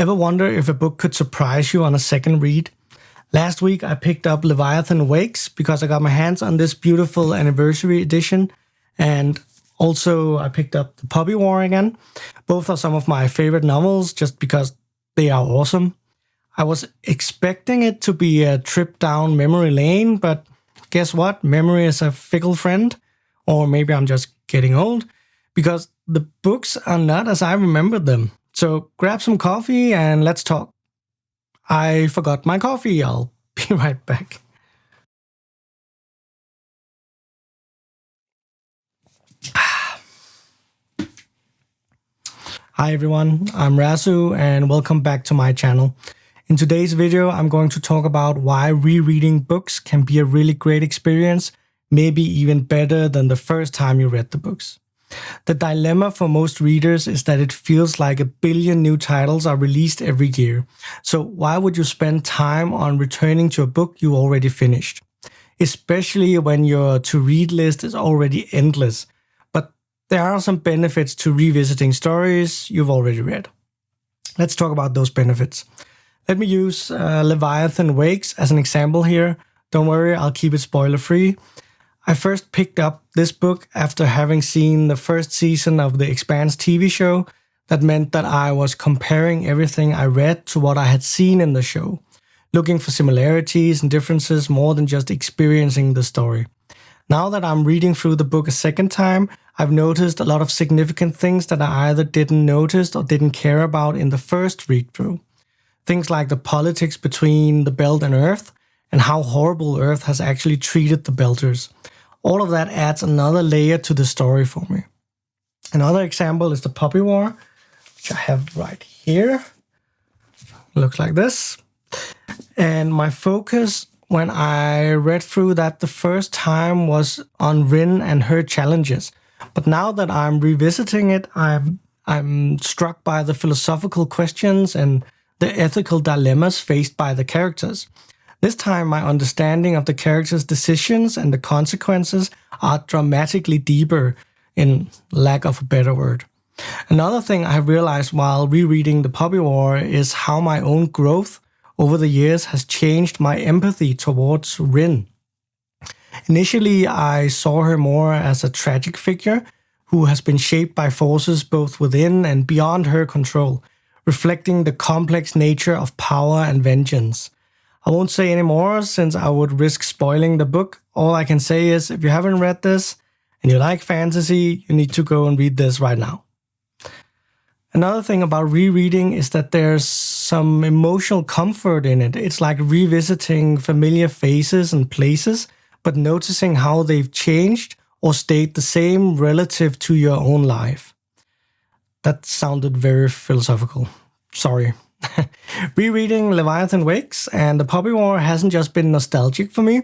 Ever wonder if a book could surprise you on a second read? Last week I picked up Leviathan Wakes because I got my hands on this beautiful anniversary edition, and also I picked up The Puppy War again. Both are some of my favorite novels just because they are awesome. I was expecting it to be a trip down memory lane, but guess what? Memory is a fickle friend. Or maybe I'm just getting old, because the books are not as I remembered them. So grab some coffee and let's talk. I forgot my coffee. I'll be right back. Hi everyone, I'm Razu and welcome back to my channel. In today's video, I'm going to talk about why rereading books can be a really great experience, maybe even better than the first time you read the books. The dilemma for most readers is that it feels like a billion new titles are released every year. So why would you spend time on returning to a book you already finished? Especially when your to-read list is already endless. But there are some benefits to revisiting stories you've already read. Let's talk about those benefits. Let me use Leviathan Wakes as an example here. Don't worry, I'll keep it spoiler-free. I first picked up this book after having seen the first season of the Expanse TV show. That meant that I was comparing everything I read to what I had seen in the show, looking for similarities and differences more than just experiencing the story. Now that I'm reading through the book a second time, I've noticed a lot of significant things that I either didn't notice or didn't care about in the first read-through. Things like the politics between the Belt and Earth, and how horrible Earth has actually treated the Belters. All of that adds another layer to the story for me. Another example is The Puppy War, which I have right here. Looks like this. And my focus when I read through that the first time was on Rin and her challenges. But now that I'm revisiting it, I'm struck by the philosophical questions and the ethical dilemmas faced by the characters. This time, my understanding of the characters' decisions and the consequences are dramatically deeper, in lack of a better word. Another thing I have realized while rereading The Puppy War is how my own growth over the years has changed my empathy towards Rin. Initially, I saw her more as a tragic figure who has been shaped by forces both within and beyond her control, reflecting the complex nature of power and vengeance. I won't say any more since I would risk spoiling the book. All I can say is if you haven't read this and you like fantasy, you need to go and read this right now. Another thing about rereading is that there's some emotional comfort in it. It's like revisiting familiar faces and places, but noticing how they've changed or stayed the same relative to your own life. That sounded very philosophical. Sorry. Rereading Leviathan Wakes and The Puppy War hasn't just been nostalgic for me.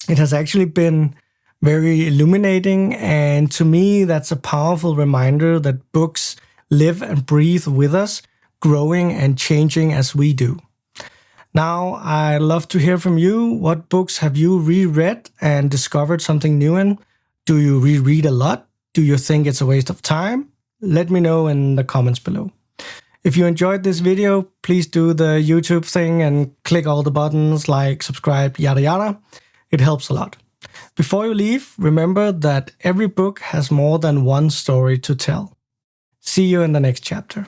It has actually been very illuminating, and to me that's a powerful reminder that books live and breathe with us, growing and changing as we do. Now, I'd love to hear from you. What books have you reread and discovered something new in? Do you reread a lot? Do you think it's a waste of time? Let me know in the comments below. If you enjoyed this video, please do the YouTube thing and click all the buttons like subscribe, yada yada. It helps a lot. Before you leave, remember that every book has more than one story to tell. See you in the next chapter.